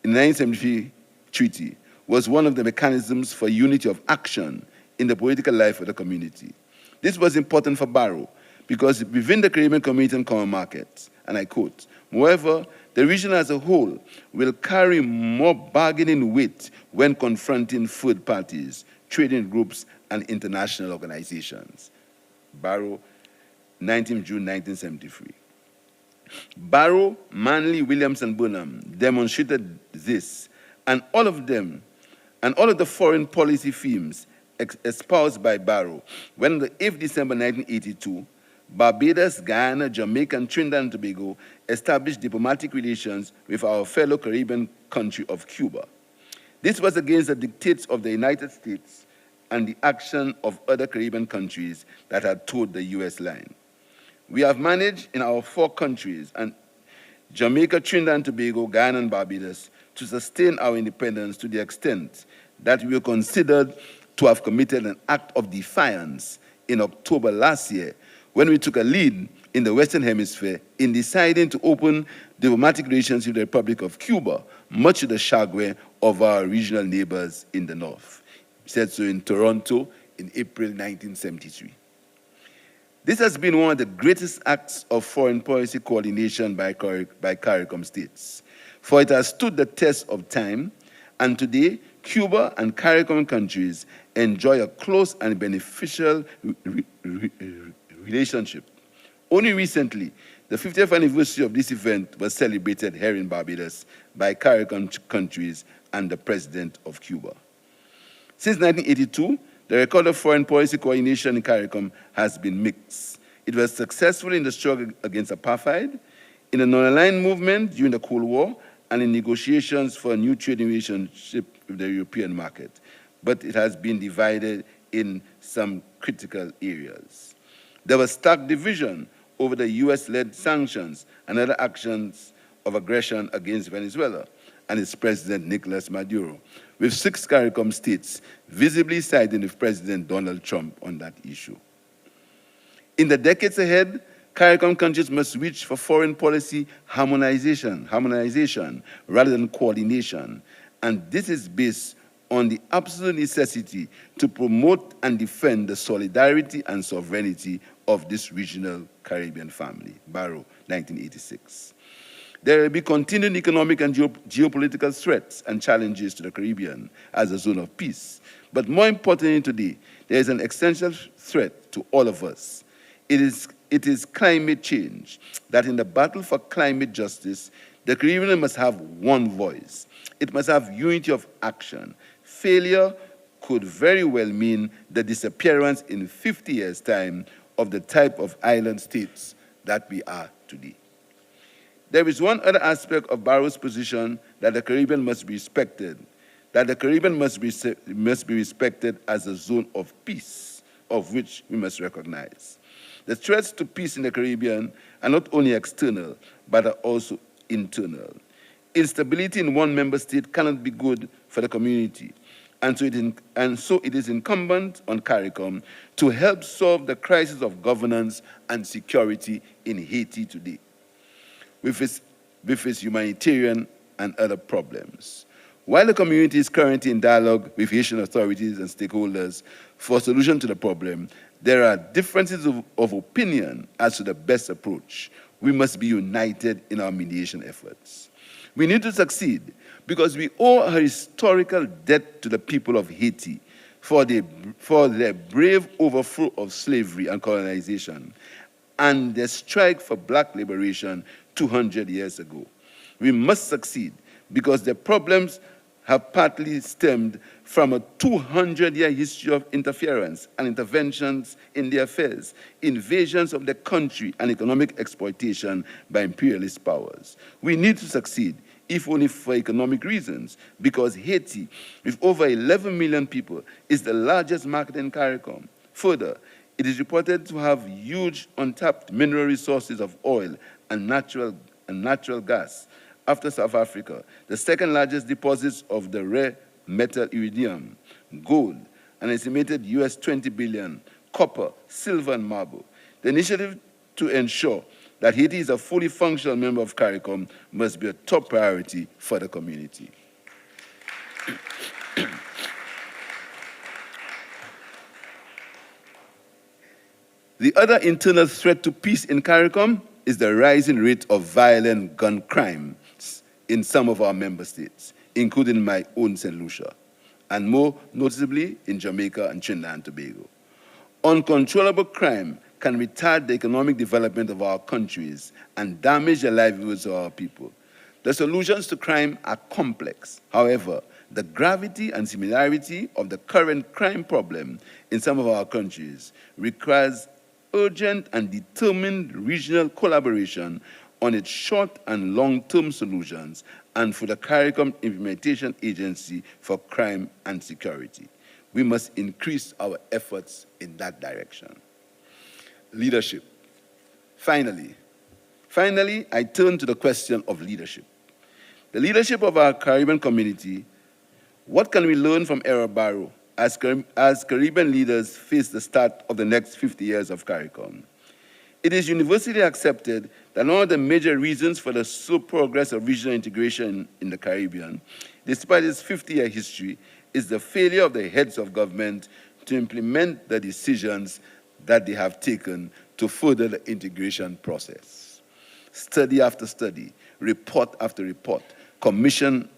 in the 1973 treaty, was one of the mechanisms for unity of action in the political life of the community. This was important for Barrow because within the Caribbean Community and Common Market, and I quote, "Moreover, the region as a whole will carry more bargaining weight when confronting third parties, trading groups, and international organizations." Barrow, 19 June 1973. Barrow, Manley, Williams, and Burnham demonstrated this, and all of the foreign policy themes espoused by Barrow when on the 8th December 1982, Barbados, Guyana, Jamaica, and Trinidad and Tobago established diplomatic relations with our fellow Caribbean country of Cuba. This was against the dictates of the United States and the action of other Caribbean countries that had towed the US line. We have managed in our 4 countries, and Jamaica, Trinidad and Tobago, Guyana, and Barbados, to sustain our independence to the extent that we were considered to have committed an act of defiance in October last year when we took a lead in the Western Hemisphere in deciding to open diplomatic relations with the Republic of Cuba, much to the chagrin of our regional neighbors in the north. We said so in Toronto in April 1973. This has been one of the greatest acts of foreign policy coordination by CARICOM states, for it has stood the test of time, and today, Cuba and CARICOM countries enjoy a close and beneficial relationship. Only recently, the 50th anniversary of this event was celebrated here in Barbados by CARICOM countries and the President of Cuba. Since 1982, The record of foreign policy coordination in CARICOM has been mixed. It was successful in the struggle against apartheid, in the non-aligned movement during the Cold War, and in negotiations for a new trading relationship with the European market. But it has been divided in some critical areas. There was stark division over the US-led sanctions and other actions of aggression against Venezuela and its president, Nicolas Maduro, with 6 CARICOM states visibly siding with President Donald Trump on that issue. In the decades ahead, CARICOM countries must reach for foreign policy harmonization rather than coordination, and this is based on the absolute necessity to promote and defend the solidarity and sovereignty of this regional Caribbean family. Barrow, 1986. There will be continued economic and geopolitical threats and challenges to the Caribbean as a zone of peace. But more importantly today, there is an essential threat to all of us. It is climate change, that in the battle for climate justice, the Caribbean must have one voice. It must have unity of action. Failure could very well mean the disappearance in 50 years' time of the type of island states that we are today. There is one other aspect of Barrow's position that the Caribbean must be respected, that the Caribbean must be respected as a zone of peace, of which we must recognize. The threats to peace in the Caribbean are not only external, but are also internal. Instability in one member state cannot be good for the community, and so it is incumbent on CARICOM to help solve the crisis of governance and security in Haiti today, with its humanitarian and other problems. While the community is currently in dialogue with Haitian authorities and stakeholders for a solution to the problem, there are differences of opinion as to the best approach. We must be united in our mediation efforts. We need to succeed because we owe a historical debt to the people of Haiti for their brave overthrow of slavery and colonization and their strike for black liberation 200 years ago. We must succeed because their problems have partly stemmed from a 200-year history of interference and interventions in their affairs, invasions of the country, and economic exploitation by imperialist powers. We need to succeed, if only for economic reasons, because Haiti, with over 11 million people, is the largest market in CARICOM. Further, it is reported to have huge untapped mineral resources of oil and natural gas. After South Africa, the second largest deposits of the rare metal iridium, gold, an estimated US 20 billion, copper, silver, and marble. The initiative to ensure that Haiti is a fully functional member of CARICOM must be a top priority for the community. The other internal threat to peace in CARICOM is the rising rate of violent gun crime in some of our member states, including my own St. Lucia, and more noticeably in Jamaica and Trinidad and Tobago. Uncontrollable crime can retard the economic development of our countries and damage the livelihoods of our people. The solutions to crime are complex. However, the gravity and similarity of the current crime problem in some of our countries requires urgent and determined regional collaboration on its short and long-term solutions and for the CARICOM Implementation Agency for Crime and Security. We must increase our efforts in that direction. Leadership. Finally, I turn to the question of leadership. The leadership of our Caribbean community, what can we learn from Errol Barrow as Caribbean leaders face the start of the next 50 years of CARICOM? It is universally accepted that one of the major reasons for the slow progress of regional integration in the Caribbean, despite its 50-year history, is the failure of the heads of government to implement the decisions that they have taken to further the integration process. Study after study, report after report, commission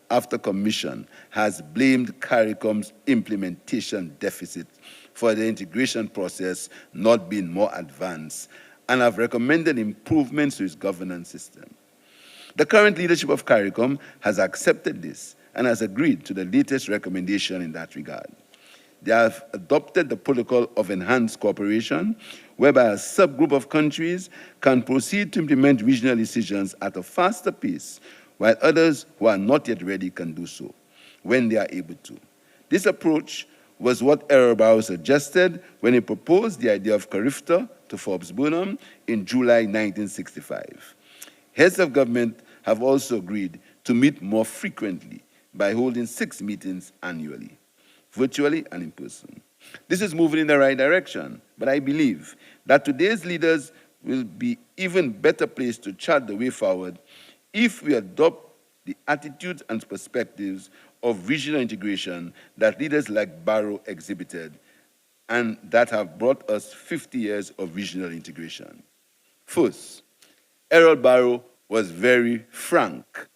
after commission has blamed CARICOM's implementation deficit for the integration process not being more advanced and have recommended improvements to its governance system. The current leadership of CARICOM has accepted this and has agreed to the latest recommendation in that regard. they have adopted the Protocol of Enhanced Cooperation, whereby a subgroup of countries can proceed to implement regional decisions at a faster pace, while others who are not yet ready can do so when they are able to. This approach was what Errol Barrow suggested when he proposed the idea of CARIFTA to Forbes Burnham in July 1965. Heads of government have also agreed to meet more frequently by holding 6 meetings annually, virtually and in person. This is moving in the right direction, but I believe that today's leaders will be even better placed to chart the way forward if we adopt the attitudes and perspectives of regional integration that leaders like Barrow exhibited and that have brought us 50 years of regional integration. First, Errol Barrow was very frank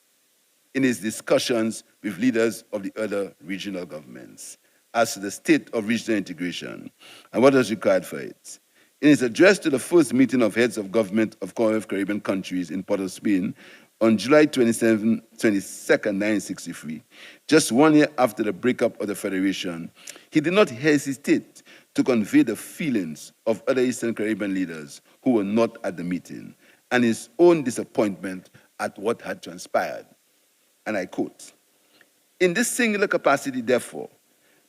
in his discussions with leaders of the other regional governments as to the state of regional integration and what was required for it. In his address to the first meeting of heads of government of Commonwealth Caribbean countries in Port of Spain on July 22nd, 1963, just 1 year after the breakup of the Federation, he did not hesitate to convey the feelings of other Eastern Caribbean leaders who were not at the meeting and his own disappointment at what had transpired. And I quote, "In this singular capacity, therefore,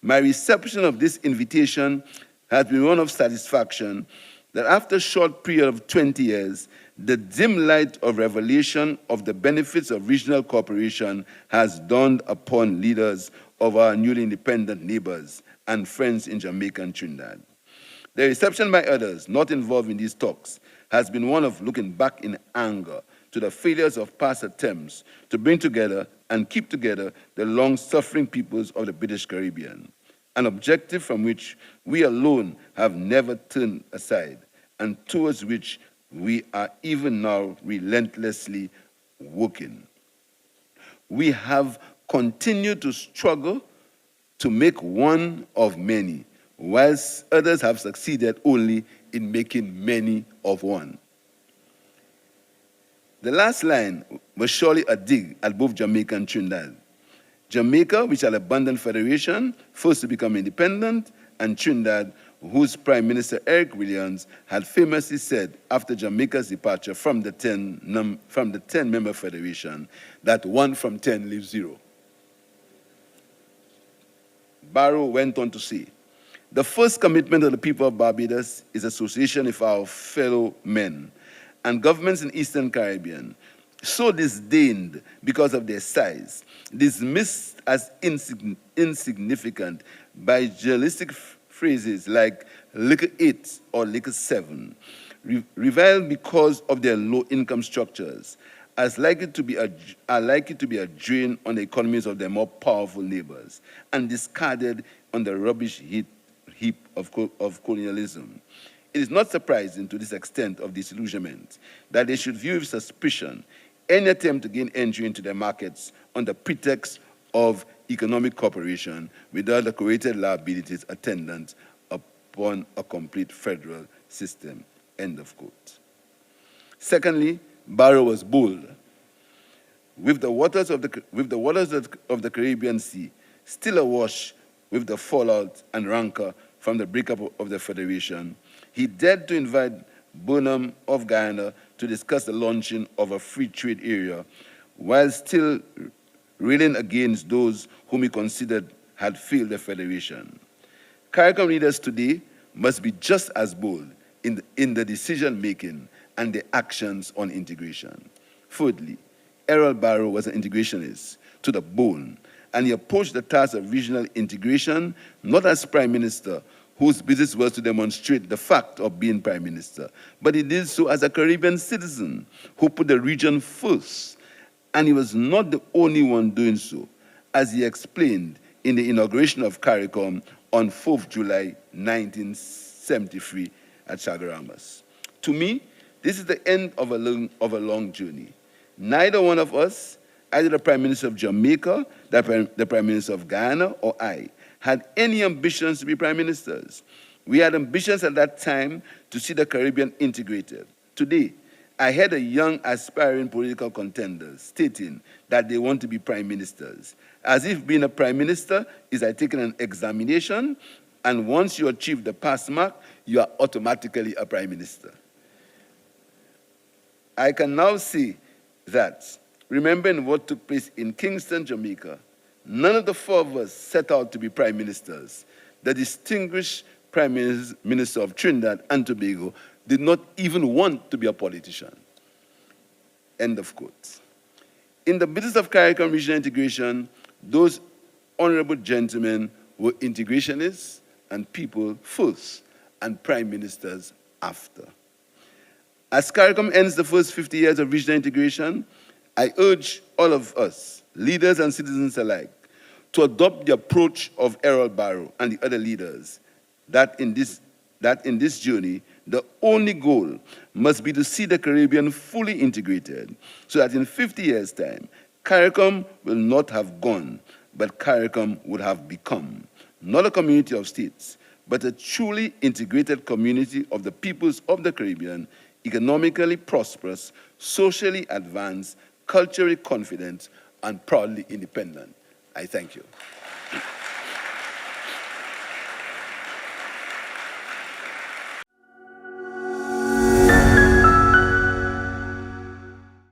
my reception of this invitation has been one of satisfaction that after a short period of 20 years, the dim light of revelation of the benefits of regional cooperation has dawned upon leaders of our newly independent neighbors and friends in Jamaica and Trinidad. The reception by others not involved in these talks has been one of looking back in anger to the failures of past attempts to bring together and keep together the long-suffering peoples of the British Caribbean, an objective from which we alone have never turned aside and towards which we are even now relentlessly working. We have continued to struggle to make one of many, whilst others have succeeded only in making many of one." The last line was surely a dig at both Jamaica and Trinidad. Jamaica, which had abandoned federation, first to become independent, and Trinidad, whose Prime Minister Eric Williams had famously said after Jamaica's departure from the 10-member federation that 1 from 10 leaves 0. Barrow went on to say, "The first commitment of the people of Barbados is association with our fellow men, and governments in Eastern Caribbean, so disdained because of their size, dismissed as insignificant by journalistic phrases like Liquor 8 or Liquor 7, reviled because of their low income structures, are likely to be a drain on the economies of their more powerful neighbors, and discarded on the rubbish heap of colonialism. It is not surprising to this extent of disillusionment that they should view with suspicion any attempt to gain entry into their markets on the pretext of economic cooperation without the created liabilities attendant upon a complete federal system." End of quote. Secondly, Barrow was bold. With the waters of the Caribbean Sea still awash with the fallout and rancor from the breakup of the Federation, he dared to invite Burnham of Guyana to discuss the launching of a free trade area while still railing against those whom he considered had failed the Federation. CARICOM leaders today must be just as bold in the decision-making and the actions on integration. Thirdly, Errol Barrow was an integrationist to the bone, and he approached the task of regional integration not as Prime Minister, whose business was to demonstrate the fact of being Prime Minister, but he did so as a Caribbean citizen who put the region first. And he was not the only one doing so, as he explained in the inauguration of CARICOM on 4th July 1973 at Chagaramas. To me, this is the end of a long journey. Neither one of us, either the Prime Minister of Jamaica, the Prime Minister of Guyana, or I, had any ambitions to be prime ministers. We had ambitions at that time to see the Caribbean integrated. Today, I heard a young aspiring political contender stating that they want to be prime ministers, as if being a prime minister is like taking an examination And once you achieve the pass mark, you are automatically a prime minister. I can now see that, remembering what took place in Kingston, Jamaica, none of the four of us set out to be prime ministers. The distinguished Prime Minister of Trinidad and Tobago did not even want to be a politician. End of quote. In the business of CARICOM regional integration, those honorable gentlemen were integrationists and people first, and prime ministers after. As CARICOM ends the first 50 years of regional integration, I urge all of us, leaders and citizens alike, to adopt the approach of Errol Barrow and the other leaders that in this journey, the only goal must be to see the Caribbean fully integrated so that in 50 years' time, CARICOM will not have gone, but CARICOM would have become not a community of states, but a truly integrated community of the peoples of the Caribbean, economically prosperous, socially advanced, culturally confident, and proudly independent. I thank you.